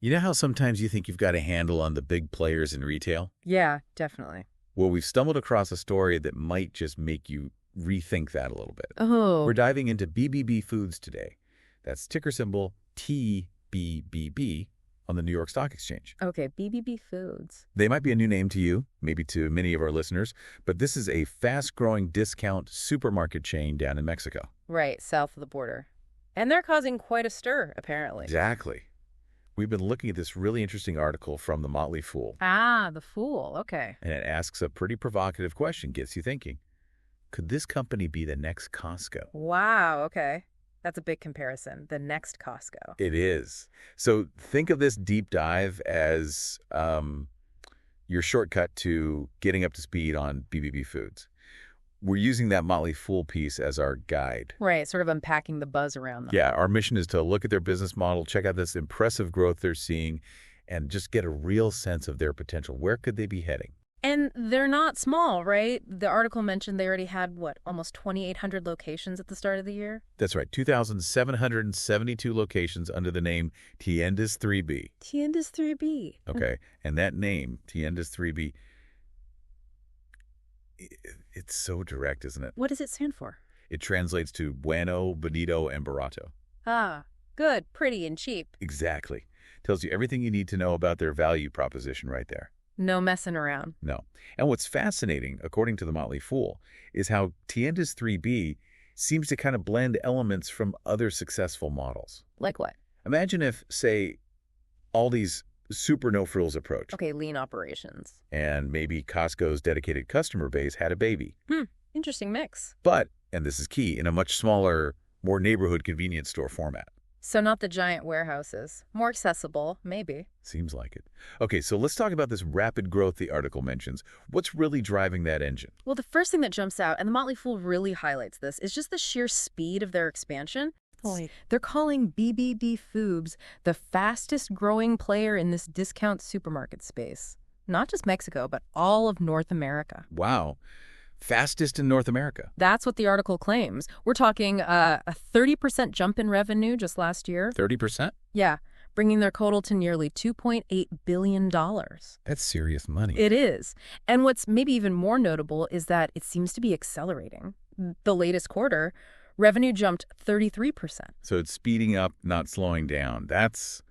You know how sometimes you think you've got a handle on the big players in retail? Yeah, definitely. Well, we've stumbled across a story that might just make you rethink that a little bit. We're Oh, diving into BBB Foods today. That's ticker symbol TBBB on the New York Stock Exchange. okay, BBB Foods. They might be a new name to you, maybe to many of our listeners, but this is a fast-growing discount supermarket chain down in Mexico. Right, south of the border. And they're causing quite a stir, apparently. Exactly. We've been looking at this really interesting article from the Motley Fool, Ah, the Fool. Okay. and it asks a pretty provocative question, gets you thinking. Could this company be the next Costco? Wow, okay. That's a big comparison. The next Costco. It is. So think of this deep dive as your shortcut to getting up to speed on BBB Foods. We're using that Motley Fool piece as our guide. Right, sort of unpacking the buzz around them. Yeah, our mission is to look at their business model, check out this impressive growth they're seeing, and just get a real sense of their potential. Where could they be heading? And they're not small, right? The article mentioned they already had, what, almost 2,800 locations at the start of the year? That's right, 2,772 locations under the name Tiendas 3B. Tiendas 3B. Okay, and that name, Tiendas 3B, it's so direct, isn't it? What does it stand for? It translates to bueno, bonito, and barato. Ah, good, pretty, and cheap. Exactly. Tells you everything you need to know about their value proposition right there. No messing around. No. And what's fascinating, according to the Motley Fool, is how Tiendas 3B seems to kind of blend elements from other successful models. Like what? Imagine if, say, Aldi's super no-frills approach Okay, lean operations. and maybe Costco's dedicated customer base had a baby. Interesting mix. But, and this is key, in a much smaller, more neighborhood convenience store format. So not the giant warehouses. More accessible, maybe. Seems like it. Okay, so let's talk about this rapid growth the article mentions. What's really driving that engine? Well, the first thing that jumps out, and the Motley Fool really highlights this, is just the sheer speed of their expansion. They're calling BBB Foods the fastest growing player in this discount supermarket space. Not just Mexico, but all of North America. Wow. Fastest in North America. That's what the article claims. We're talking a 30% jump in revenue just last year. 30%? Yeah, bringing their total to nearly $2.8 billion. That's serious money. It is. And what's maybe even more notable is that it seems to be accelerating. The latest quarter, revenue jumped 33%. So it's speeding up, not slowing down. That's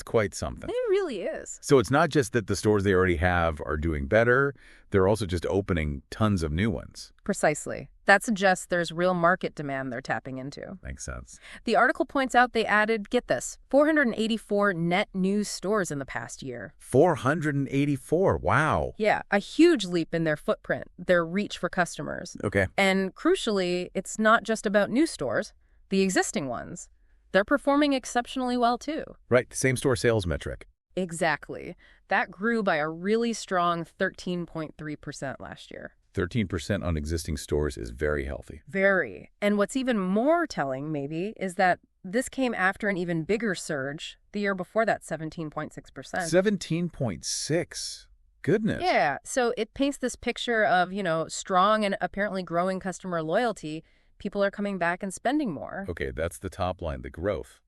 quite something. It really is. So it's not just that the stores they already have are doing better, they're also just opening tons of new ones. Precisely. That suggests there's real market demand they're tapping into. Makes sense. The article points out they added, get this, 484 net new stores in the past year. 484. Wow. Yeah, a huge leap in their footprint, their reach for customers. Okay. And crucially, it's not just about new stores, the existing ones. They're performing exceptionally well, too. Right, the same store sales metric. Exactly. That grew by a really strong 13.3% last year. 13% on existing stores is very healthy. Very. And what's even more telling, maybe, is that this came after an even bigger surge the year before that, 17.6%. 17.6. Goodness. Yeah. So it paints this picture of, strong and apparently growing customer loyalty. People are coming back and spending more. Okay, that's the top line, the growth.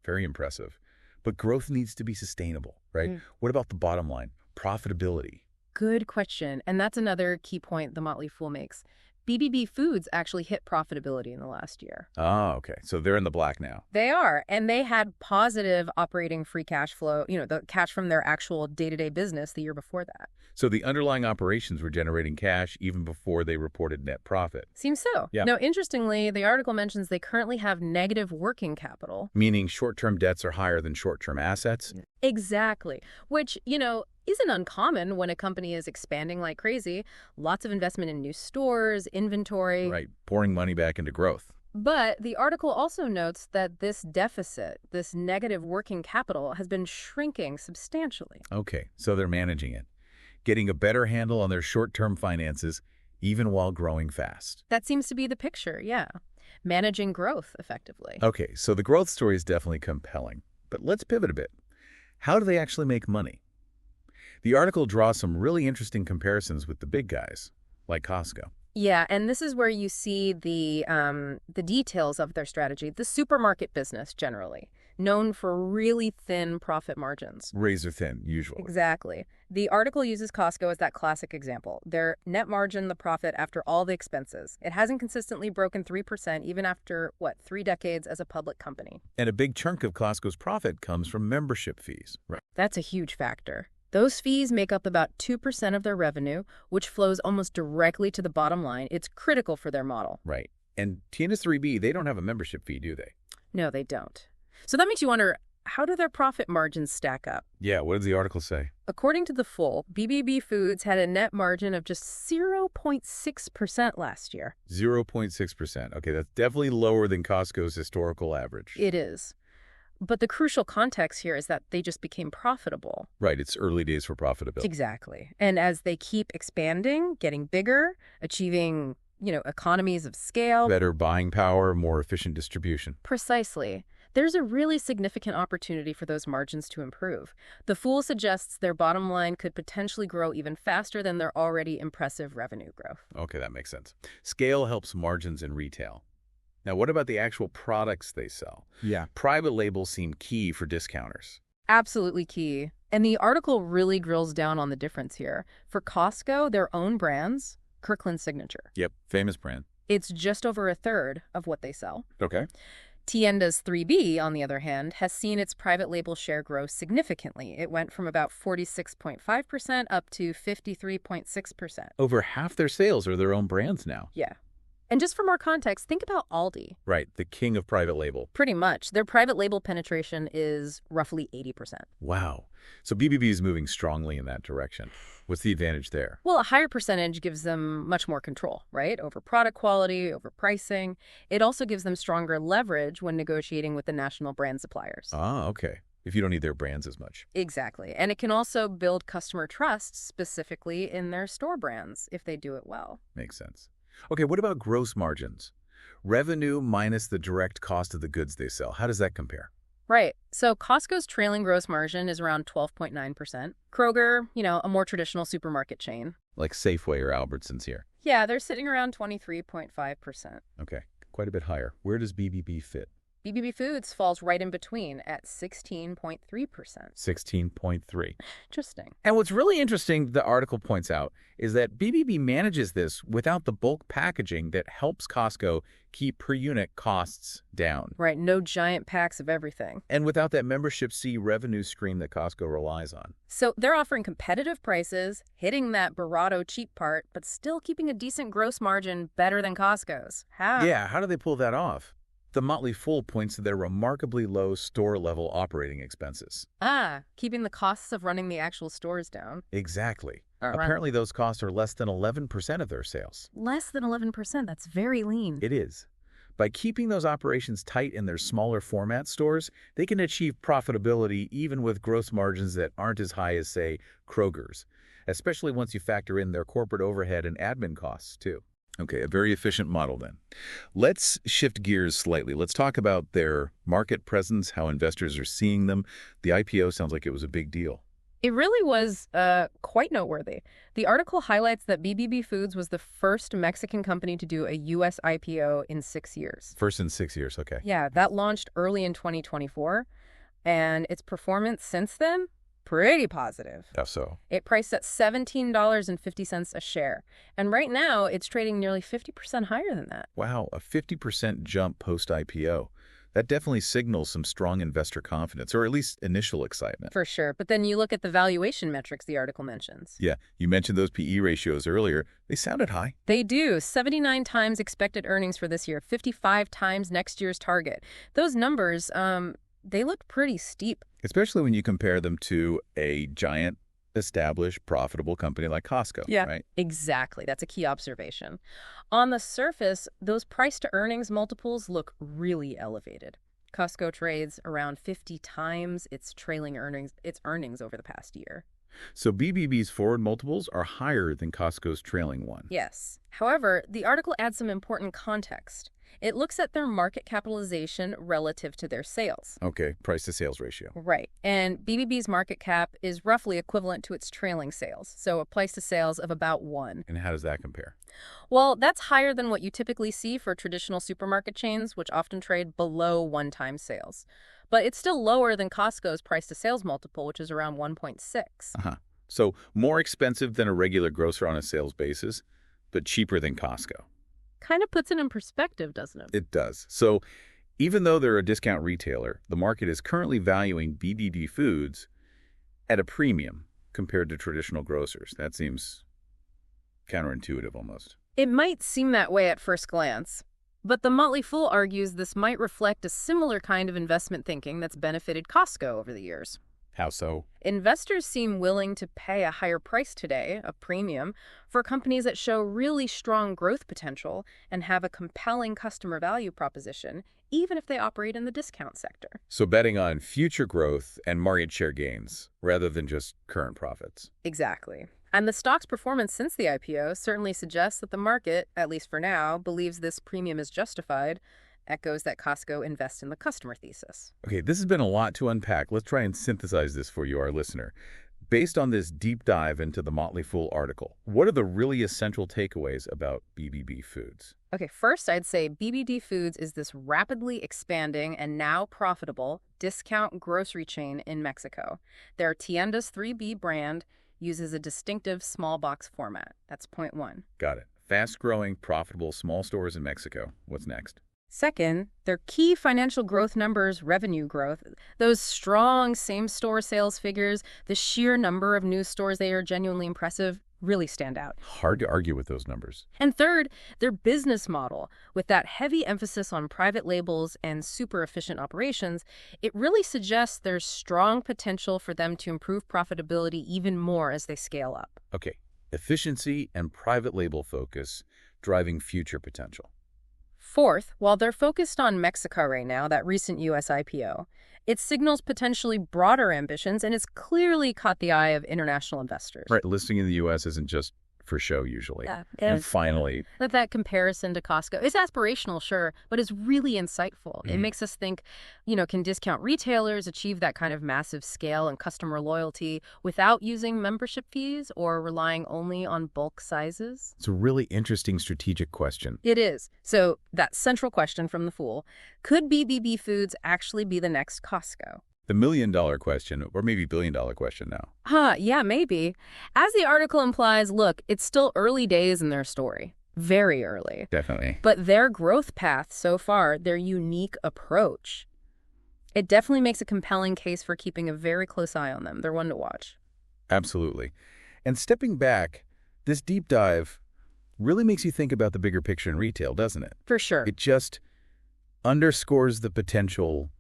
Very impressive. But growth needs to be sustainable, right? What about the bottom line? Profitability. Good question. And that's another key point the Motley Fool makes. BBB Foods actually hit profitability in the last year. Ah, okay. So they're in the black now. They are. And they had positive operating free cash flow, the cash from their actual day-to-day business the year before that. So the underlying operations were generating cash even before they reported net profit. Seems so. Yeah. Now, interestingly, the article mentions they currently have negative working capital. Meaning short-term debts are higher than short-term assets? Exactly. Which, isn't uncommon when a company is expanding like crazy. Lots of investment in new stores, inventory. Right, pouring money back into growth. But the article also notes that this deficit, this negative working capital, has been shrinking substantially. Okay, so they're managing it. Getting a better handle on their short-term finances, even while growing fast. That seems to be the picture, yeah. Managing growth effectively. Okay, so the growth story is definitely compelling. But let's pivot a bit. How do they actually make money? The article draws some really interesting comparisons with the big guys, like Costco. Yeah, and this is where you see the details of their strategy, the supermarket business generally. known for really thin profit margins. Razor thin, usually. Exactly. The article uses Costco as that classic example. Their net margin, the profit after all the expenses. It hasn't consistently broken 3% even after, 3 decades as a public company. And a big chunk of Costco's profit comes from membership fees. Right. That's a huge factor. Those fees make up about 2% of their revenue, which flows almost directly to the bottom line. It's critical for their model. Right. And Tiendas 3B, they don't have a membership fee, do they? No, they don't. So that makes you wonder, how do their profit margins stack up? Yeah, what does the article say? According to The Full, BBB Foods had a net margin of just 0.6% last year. 0.6%. Okay, that's definitely lower than Costco's historical average. It is. But the crucial context here is that they just became profitable. Right, it's early days for profitability. Exactly. And as they keep expanding, getting bigger, achieving, economies of scale. Better buying power, more efficient distribution. Precisely. There's a really significant opportunity for those margins to improve. The Fool suggests their bottom line could potentially grow even faster than their already impressive revenue growth. Okay, that makes sense. Scale helps margins in retail. Now, what about the actual products they sell? Yeah. Private labels seem key for discounters. Absolutely key. And the article really drills down on the difference here. For Costco, their own brands, Kirkland Signature. Yep, famous brand. It's just over a third of what they sell. Okay. Tiendas 3B, on the other hand, has seen its private label share grow significantly. It went from about 46.5% up to 53.6%. Over half their sales are their own brands now. Yeah. And just for more context, think about Aldi. Right, the king of private label. Pretty much. Their private label penetration is roughly 80%. Wow. So BBB is moving strongly in that direction. What's the advantage there? Well, a higher percentage gives them much more control, right? Over product quality, over pricing. It also gives them stronger leverage when negotiating with the national brand suppliers. Ah, okay. If you don't need their brands as much. Exactly. And it can also build customer trust, specifically in their store brands, if they do it well. Makes sense. Okay, what about gross margins? Revenue minus the direct cost of the goods they sell. How does that compare? Right. So Costco's trailing gross margin is around 12.9%. Kroger, a more traditional supermarket chain. Like Safeway or Albertsons here. Yeah, they're sitting around 23.5%. Okay, quite a bit higher. Where does BBB fit? BBB Foods falls right in between at 16.3%. 16.3. Interesting. And what's really interesting, the article points out, is that BBB manages this without the bulk packaging that helps Costco keep per unit costs down. Right, no giant packs of everything. And without that membership fee revenue stream that Costco relies on. So they're offering competitive prices, hitting that Barato cheap part, but still keeping a decent gross margin better than Costco's. How? Yeah, how do they pull that off? The Motley Fool points to their remarkably low store-level operating expenses. Keeping the costs of running the actual stores down. Exactly. Right. Apparently those costs are less than 11% of their sales. Less than 11%. That's very lean. It is. By keeping those operations tight in their smaller format stores, they can achieve profitability even with gross margins that aren't as high as, say, Kroger's, especially once you factor in their corporate overhead and admin costs, too. Okay, a very efficient model then. Let's shift gears slightly. Let's talk about their market presence, how investors are seeing them. The IPO sounds like it was a big deal. It really was quite noteworthy. The article highlights that BBB Foods was the first Mexican company to do a U.S. IPO in 6 years. First in 6 years, okay. Yeah, that launched early in 2024, and its performance since then, pretty positive. How so? It priced at $17.50 a share, and right now it's trading nearly 50% higher than that. Wow, a 50% jump post-IPO. That definitely signals some strong investor confidence, or at least initial excitement. For sure. But then you look at the valuation metrics the article mentions. Yeah, you mentioned those PE ratios earlier. They sounded high. They do. 79 times expected earnings for this year, 55 times next year's target. Those numbers, they look pretty steep. Especially when you compare them to a giant, established, profitable company like Costco, right? Exactly. That's a key observation. On the surface, those price-to-earnings multiples look really elevated. Costco trades around 50 times its earnings over the past year. So BBB's forward multiples are higher than Costco's trailing one. Yes. However, the article adds some important context. It looks at their market capitalization relative to their sales. Okay, price to sales ratio. Right. And BBB's market cap is roughly equivalent to its trailing sales, so a price to sales of about 1. And how does that compare? Well, that's higher than what you typically see for traditional supermarket chains, which often trade below 1 times sales. But it's still lower than Costco's price to sales multiple, which is around 1.6. Uh-huh. So more expensive than a regular grocer on a sales basis, but cheaper than Costco. Kind of puts it in perspective, doesn't it? It does. So even though they're a discount retailer, the market is currently valuing BBB Foods at a premium compared to traditional grocers. That seems counterintuitive almost. It might seem that way at first glance, but the Motley Fool argues this might reflect a similar kind of investment thinking that's benefited Costco over the years. How so? Investors seem willing to pay a higher price today, a premium, for companies that show really strong growth potential and have a compelling customer value proposition, even if they operate in the discount sector. So betting on future growth and market share gains rather than just current profits. Exactly. And the stock's performance since the IPO certainly suggests that the market, at least for now, believes this premium is justified, echoes that Costco invests in the customer thesis. Okay, this has been a lot to unpack. Let's try and synthesize this for you, our listener. Based on this deep dive into the Motley Fool article, what are the really essential takeaways about BBB Foods? Okay, first I'd say BBD Foods is this rapidly expanding and now profitable discount grocery chain in Mexico. Their Tiendas 3B brand uses a distinctive small box format. That's point one. Got it. Fast-growing, profitable small stores in Mexico. What's next? Second, their key financial growth numbers, revenue growth, those strong same-store sales figures, the sheer number of new stores they are genuinely impressive, really stand out. Hard to argue with those numbers. And third, their business model, with that heavy emphasis on private labels and super efficient operations, it really suggests there's strong potential for them to improve profitability even more as they scale up. Okay, efficiency and private label focus driving future potential. Fourth, while they're focused on Mexico right now, that recent U.S. IPO, it signals potentially broader ambitions, and it's clearly caught the eye of international investors. Right, listing in the U.S. isn't just for show usually. Yeah. And finally, That comparison to Costco is aspirational, sure, but it's really insightful. It makes us think, can discount retailers achieve that kind of massive scale and customer loyalty without using membership fees or relying only on bulk sizes? it's a really interesting strategic question. It is. So that central question from the Fool, could BBB Foods actually be the next Costco? The million-dollar question, or maybe billion-dollar question now. Yeah, maybe. As the article implies, look, it's still early days in their story. Very early. Definitely. But their growth path so far, their unique approach, it definitely makes a compelling case for keeping a very close eye on them. They're one to watch. Absolutely. And stepping back, this deep dive really makes you think about the bigger picture in retail, doesn't it? For sure. It just underscores the potential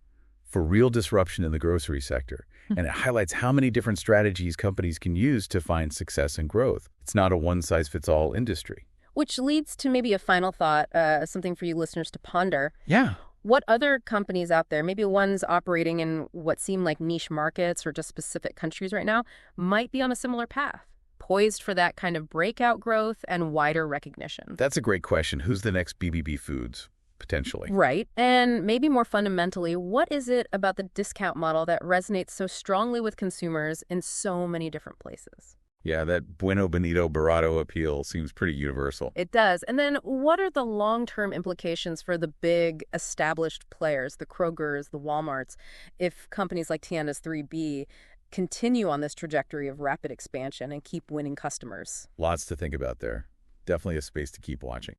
for real disruption in the grocery sector, and it highlights how many different strategies companies can use to find success and growth. It's not a one-size-fits-all industry. Which leads to maybe a final thought, something for you listeners to ponder. Yeah. What other companies out there, maybe ones operating in what seem like niche markets or just specific countries right now, might be on a similar path, poised for that kind of breakout growth and wider recognition? That's a great question. Who's the next BBB Foods, potentially? Right. And maybe more fundamentally, what is it about the discount model that resonates so strongly with consumers in so many different places? Yeah, that bueno, bonito, barato appeal seems pretty universal. It does. And then what are the long-term implications for the big established players, the Krogers, the Walmarts, if companies like Tiendas 3B continue on this trajectory of rapid expansion and keep winning customers? Lots to think about there. Definitely a space to keep watching.